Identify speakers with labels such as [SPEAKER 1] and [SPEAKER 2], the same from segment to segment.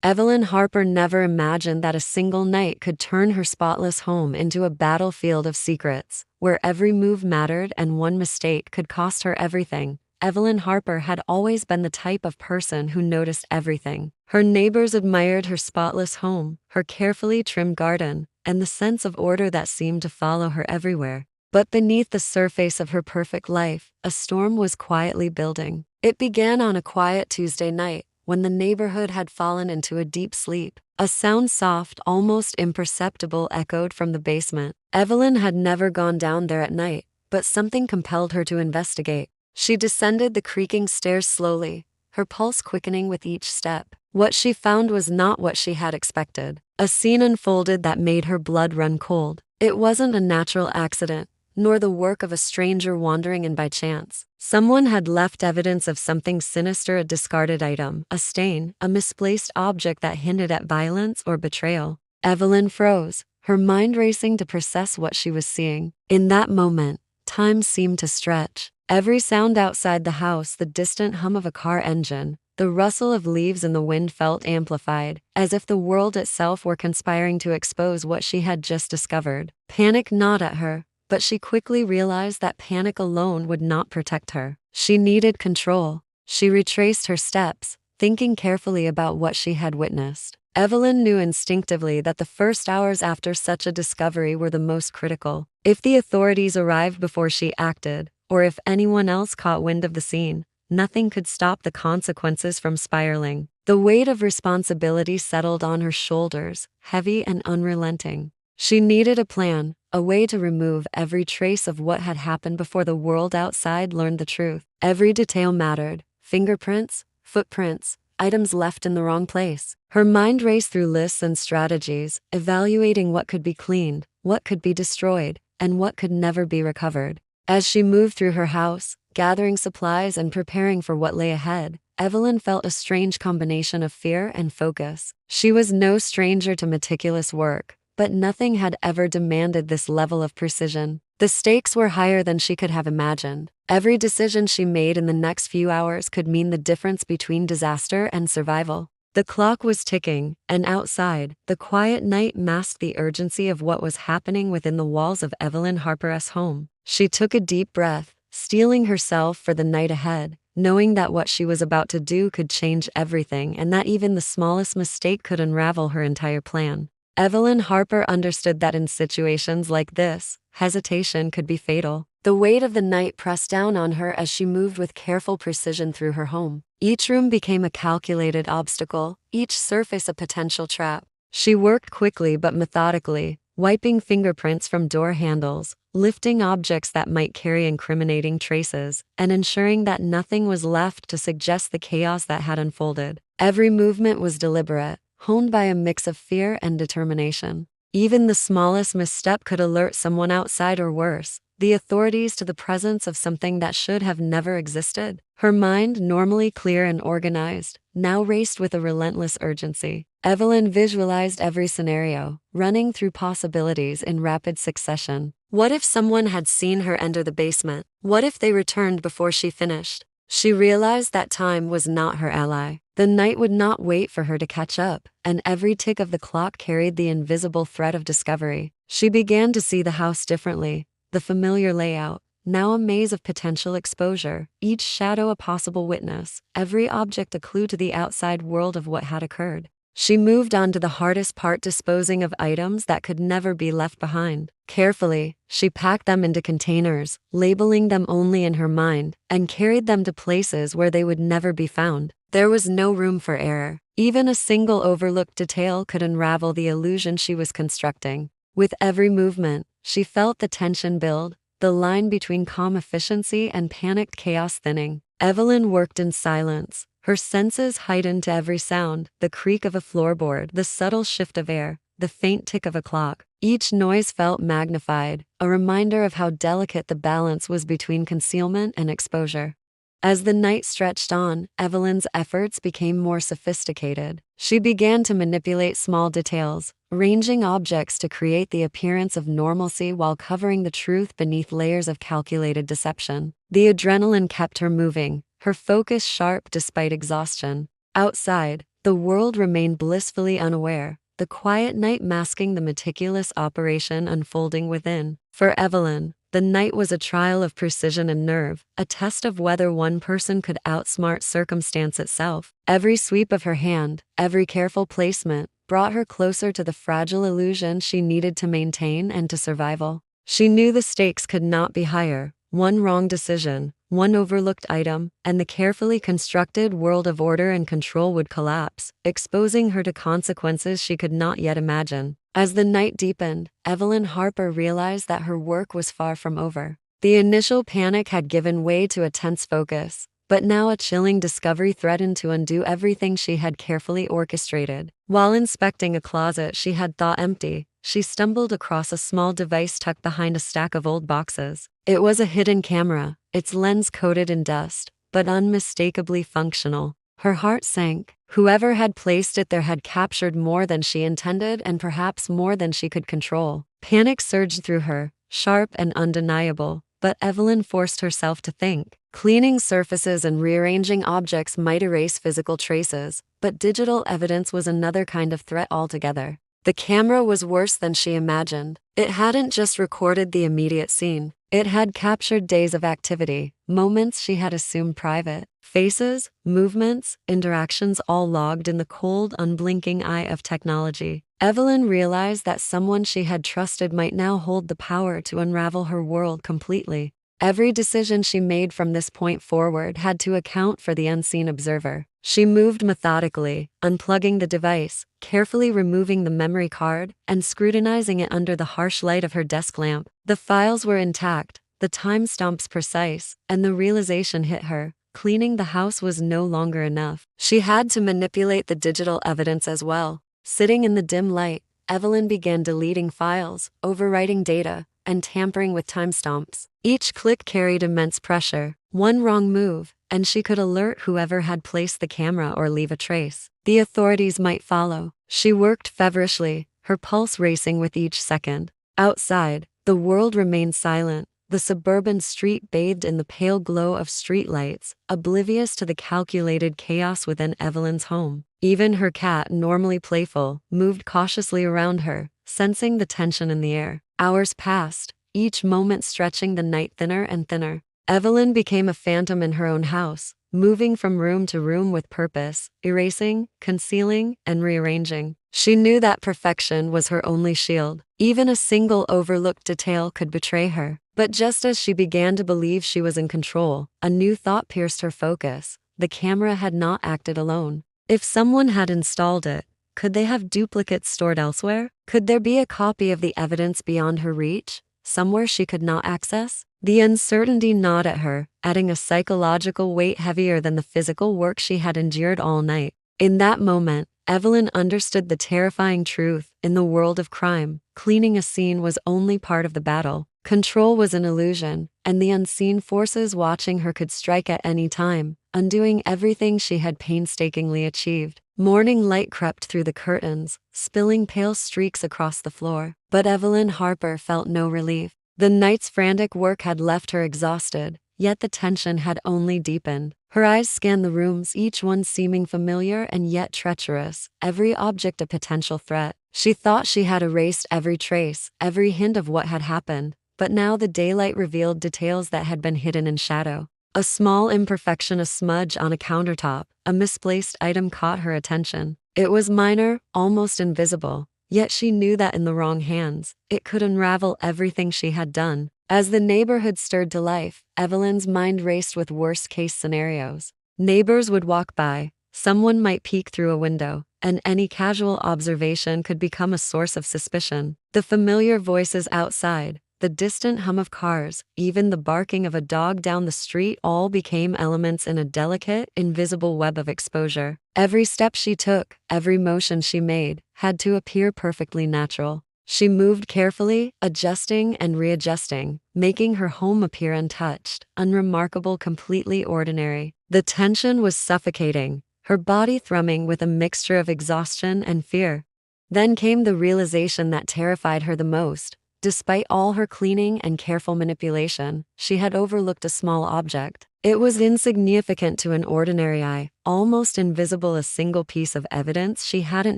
[SPEAKER 1] Evelyn Harper never imagined that a single night could turn her spotless home into a battlefield of secrets, where every move mattered and one mistake could cost her everything. Evelyn Harper had always been the type of person who noticed everything. Her neighbors admired her spotless home, her carefully trimmed garden, and the sense of order that seemed to follow her everywhere. But beneath the surface of her perfect life, a storm was quietly building. It began on a quiet Tuesday night, when the neighborhood had fallen into a deep sleep. A sound soft, almost imperceptible, echoed from the basement. Evelyn had never gone down there at night, but something compelled her to investigate. She descended the creaking stairs slowly, her pulse quickening with each step. What she found was not what she had expected. A scene unfolded that made her blood run cold. It wasn't a natural accident, nor the work of a stranger wandering in by chance. Someone had left evidence of something sinister, a discarded item, a stain, a misplaced object that hinted at violence or betrayal. Evelyn froze, her mind racing to process what she was seeing. In that moment, time seemed to stretch. Every sound outside the house, the distant hum of a car engine, the rustle of leaves in the wind, felt amplified, as if the world itself were conspiring to expose what she had just discovered. Panic gnawed at her, but she quickly realized that panic alone would not protect her. She needed control. She retraced her steps, thinking carefully about what she had witnessed. Evelyn knew instinctively that the first hours after such a discovery were the most critical. If the authorities arrived before she acted, or if anyone else caught wind of the scene, nothing could stop the consequences from spiraling. The weight of responsibility settled on her shoulders, heavy and unrelenting. She needed a plan, a way to remove every trace of what had happened before the world outside learned the truth. Every detail mattered: fingerprints, footprints, items left in the wrong place. Her mind raced through lists and strategies, evaluating what could be cleaned, what could be destroyed, and what could never be recovered. As she moved through her house, gathering supplies and preparing for what lay ahead, Evelyn felt a strange combination of fear and focus. She was no stranger to meticulous work, but nothing had ever demanded this level of precision. The stakes were higher than she could have imagined. Every decision she made in the next few hours could mean the difference between disaster and survival. The clock was ticking, and outside, the quiet night masked the urgency of what was happening within the walls of Evelyn Harper's home. She took a deep breath, steeling herself for the night ahead, knowing that what she was about to do could change everything and that even the smallest mistake could unravel her entire plan. Evelyn Harper understood that in situations like this, hesitation could be fatal. The weight of the night pressed down on her as she moved with careful precision through her home. Each room became a calculated obstacle, each surface a potential trap. She worked quickly but methodically, wiping fingerprints from door handles, lifting objects that might carry incriminating traces, and ensuring that nothing was left to suggest the chaos that had unfolded. Every movement was deliberate, honed by a mix of fear and determination. Even the smallest misstep could alert someone outside, or worse, the authorities, to the presence of something that should have never existed. Her mind, normally clear and organized, now raced with a relentless urgency. Evelyn visualized every scenario, running through possibilities in rapid succession. What if someone had seen her enter the basement? What if they returned before she finished? She realized that time was not her ally. The night would not wait for her to catch up, and every tick of the clock carried the invisible threat of discovery. She began to see the house differently, the familiar layout, now a maze of potential exposure, each shadow a possible witness, every object a clue to the outside world of what had occurred. She moved on to the hardest part: disposing of items that could never be left behind. Carefully, she packed them into containers, labeling them only in her mind, and carried them to places where they would never be found. There was no room for error. Even a single overlooked detail could unravel the illusion she was constructing. With every movement, she felt the tension build, the line between calm efficiency and panicked chaos thinning. Evelyn worked in silence, her senses heightened to every sound: the creak of a floorboard, the subtle shift of air, the faint tick of a clock. Each noise felt magnified, a reminder of how delicate the balance was between concealment and exposure. As the night stretched on, Evelyn's efforts became more sophisticated. She began to manipulate small details, arranging objects to create the appearance of normalcy while covering the truth beneath layers of calculated deception. The adrenaline kept her moving, her focus sharp despite exhaustion. Outside, The world remained blissfully unaware, the quiet night masking the meticulous operation unfolding within. For Evelyn, the night was a trial of precision and nerve, a test of whether one person could outsmart circumstance itself. Every sweep of her hand, every careful placement, brought her closer to the fragile illusion she needed to maintain and to survival. She knew the stakes could not be higher. One wrong decision, one overlooked item, and the carefully constructed world of order and control would collapse, exposing her to consequences she could not yet imagine. As the night deepened, Evelyn Harper realized that her work was far from over. The initial panic had given way to a tense focus, but now a chilling discovery threatened to undo everything she had carefully orchestrated. While inspecting a closet she had thought empty, she stumbled across a small device tucked behind a stack of old boxes. It was a hidden camera, its lens coated in dust, but unmistakably functional. Her heart sank. Whoever had placed it there had captured more than she intended and perhaps more than she could control. Panic surged through her, sharp and undeniable, but Evelyn forced herself to think. Cleaning surfaces and rearranging objects might erase physical traces, but digital evidence was another kind of threat altogether. The camera was worse than she imagined. It hadn't just recorded the immediate scene. It had captured days of activity, moments she had assumed private, faces, movements, interactions all logged in the cold, unblinking eye of technology. Evelyn realized that someone she had trusted might now hold the power to unravel her world completely. Every decision she made from this point forward had to account for the unseen observer. She moved methodically, unplugging the device, carefully removing the memory card, and scrutinizing it under the harsh light of her desk lamp. The files were intact, the timestamps precise, and the realization hit her. Cleaning the house was no longer enough. She had to manipulate the digital evidence as well. Sitting in the dim light, Evelyn began deleting files, overwriting data, and tampering with timestamps. Each click carried immense pressure. One wrong move, and she could alert whoever had placed the camera or leave a trace. The authorities might follow. She worked feverishly, her pulse racing with each second. Outside, the world remained silent. The suburban street bathed in the pale glow of streetlights, oblivious to the calculated chaos within Evelyn's home. Even her cat, normally playful, moved cautiously around her, sensing the tension in the air. Hours passed, each moment stretching the night thinner and thinner. Evelyn became a phantom in her own house, moving from room to room with purpose, erasing, concealing, and rearranging. She knew that perfection was her only shield. Even a single overlooked detail could betray her. But just as she began to believe she was in control, a new thought pierced her focus. The camera had not acted alone. If someone had installed it, could they have duplicates stored elsewhere? Could there be a copy of the evidence beyond her reach, somewhere she could not access? The uncertainty gnawed at her, adding a psychological weight heavier than the physical work she had endured all night. In that moment, Evelyn understood the terrifying truth. In the world of crime, cleaning a scene was only part of the battle. Control was an illusion, and the unseen forces watching her could strike at any time, undoing everything she had painstakingly achieved. Morning light crept through the curtains, spilling pale streaks across the floor. But Evelyn Harper felt no relief. The night's frantic work had left her exhausted, yet the tension had only deepened. Her eyes scanned the rooms, each one seeming familiar and yet treacherous, every object a potential threat. She thought she had erased every trace, every hint of what had happened, but now the daylight revealed details that had been hidden in shadow. A small imperfection, a smudge on a countertop, a misplaced item caught her attention. It was minor, almost invisible, yet she knew that in the wrong hands, it could unravel everything she had done. As the neighborhood stirred to life, Evelyn's mind raced with worst-case scenarios. Neighbors would walk by, someone might peek through a window, and any casual observation could become a source of suspicion. The familiar voices outside, the distant hum of cars, even the barking of a dog down the street all became elements in a delicate, invisible web of exposure. Every step she took, every motion she made, had to appear perfectly natural. She moved carefully, adjusting and readjusting, making her home appear untouched, unremarkable, completely ordinary. The tension was suffocating, her body thrumming with a mixture of exhaustion and fear. Then came the realization that terrified her the most. Despite all her cleaning and careful manipulation, she had overlooked a small object. It was insignificant to an ordinary eye, almost invisible, a single piece of evidence she hadn't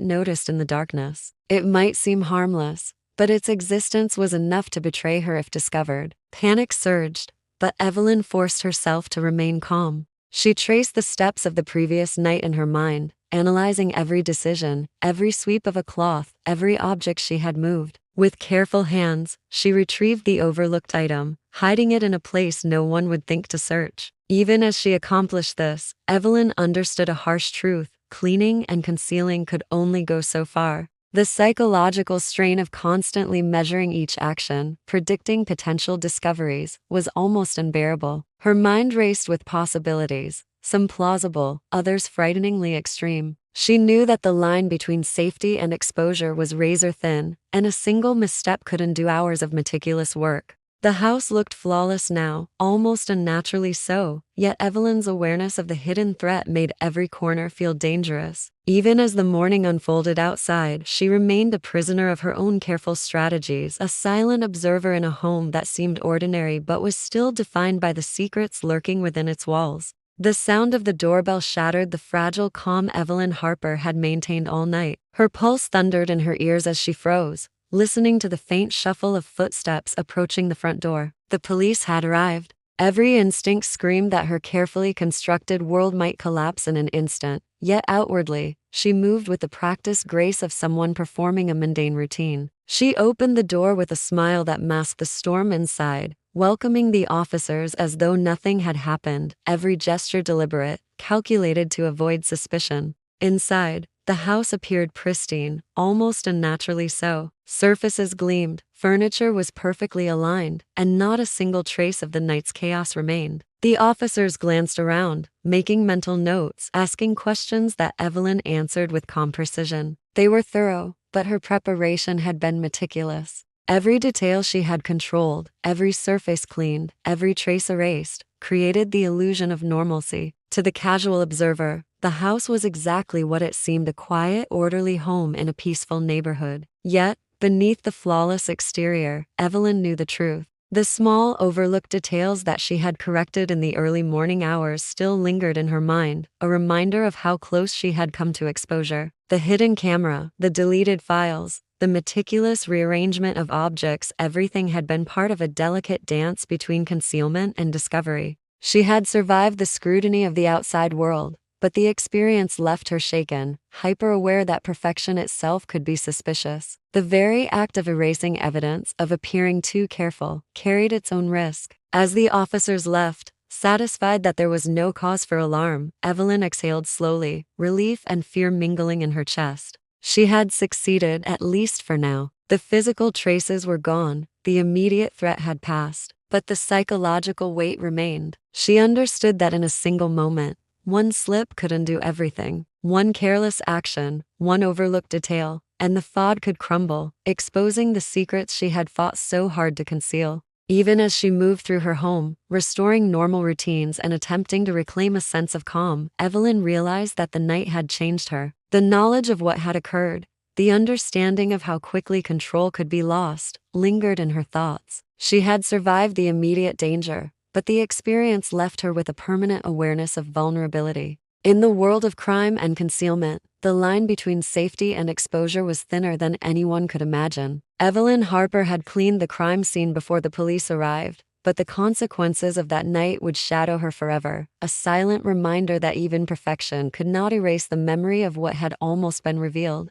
[SPEAKER 1] noticed in the darkness. It might seem harmless, but its existence was enough to betray her if discovered. Panic surged, but Evelyn forced herself to remain calm. She traced the steps of the previous night in her mind, analyzing every decision, every sweep of a cloth, every object she had moved. With careful hands, she retrieved the overlooked item, hiding it in a place no one would think to search. Even as she accomplished this, Evelyn understood a harsh truth: cleaning and concealing could only go so far. The psychological strain of constantly measuring each action, predicting potential discoveries, was almost unbearable. Her mind raced with possibilities, some plausible, others frighteningly extreme. She knew that the line between safety and exposure was razor thin, and a single misstep could undo hours of meticulous work. The house looked flawless now, almost unnaturally so, yet Evelyn's awareness of the hidden threat made every corner feel dangerous. Even as the morning unfolded outside, she remained a prisoner of her own careful strategies, a silent observer in a home that seemed ordinary but was still defined by the secrets lurking within its walls. The sound of the doorbell shattered the fragile calm Evelyn Harper had maintained all night. Her pulse thundered in her ears as she froze, listening to the faint shuffle of footsteps approaching the front door. The police had arrived. Every instinct screamed that her carefully constructed world might collapse in an instant, yet outwardly, she moved with the practiced grace of someone performing a mundane routine. She opened the door with a smile that masked the storm inside, welcoming the officers as though nothing had happened, every gesture deliberate, calculated to avoid suspicion. Inside, the house appeared pristine, almost unnaturally so. Surfaces gleamed, furniture was perfectly aligned, and not a single trace of the night's chaos remained. The officers glanced around, making mental notes, asking questions that Evelyn answered with calm precision. They were thorough, but her preparation had been meticulous. Every detail she had controlled, every surface cleaned, every trace erased, created the illusion of normalcy. To the casual observer, the house was exactly what it seemed: a quiet, orderly home in a peaceful neighborhood. Yet, beneath the flawless exterior, Evelyn knew the truth. The small, overlooked details that she had corrected in the early morning hours still lingered in her mind, a reminder of how close she had come to exposure. The hidden camera, the deleted files, the meticulous rearrangement of objects, everything had been part of a delicate dance between concealment and discovery. She had survived the scrutiny of the outside world, but the experience left her shaken, hyper-aware that perfection itself could be suspicious. The very act of erasing evidence, of appearing too careful, carried its own risk. As the officers left, satisfied that there was no cause for alarm, Evelyn exhaled slowly, relief and fear mingling in her chest. She had succeeded, at least for now. The physical traces were gone, the immediate threat had passed, but the psychological weight remained. She understood that in a single moment, one slip could undo everything. One careless action, one overlooked detail, and the facade could crumble, exposing the secrets she had fought so hard to conceal. Even as she moved through her home, restoring normal routines and attempting to reclaim a sense of calm, Evelyn realized that the night had changed her. The knowledge of what had occurred, the understanding of how quickly control could be lost, lingered in her thoughts. She had survived the immediate danger, but the experience left her with a permanent awareness of vulnerability. In the world of crime and concealment, the line between safety and exposure was thinner than anyone could imagine. Evelyn Harper had cleaned the crime scene before the police arrived, but the consequences of that night would shadow her forever, a silent reminder that even perfection could not erase the memory of what had almost been revealed.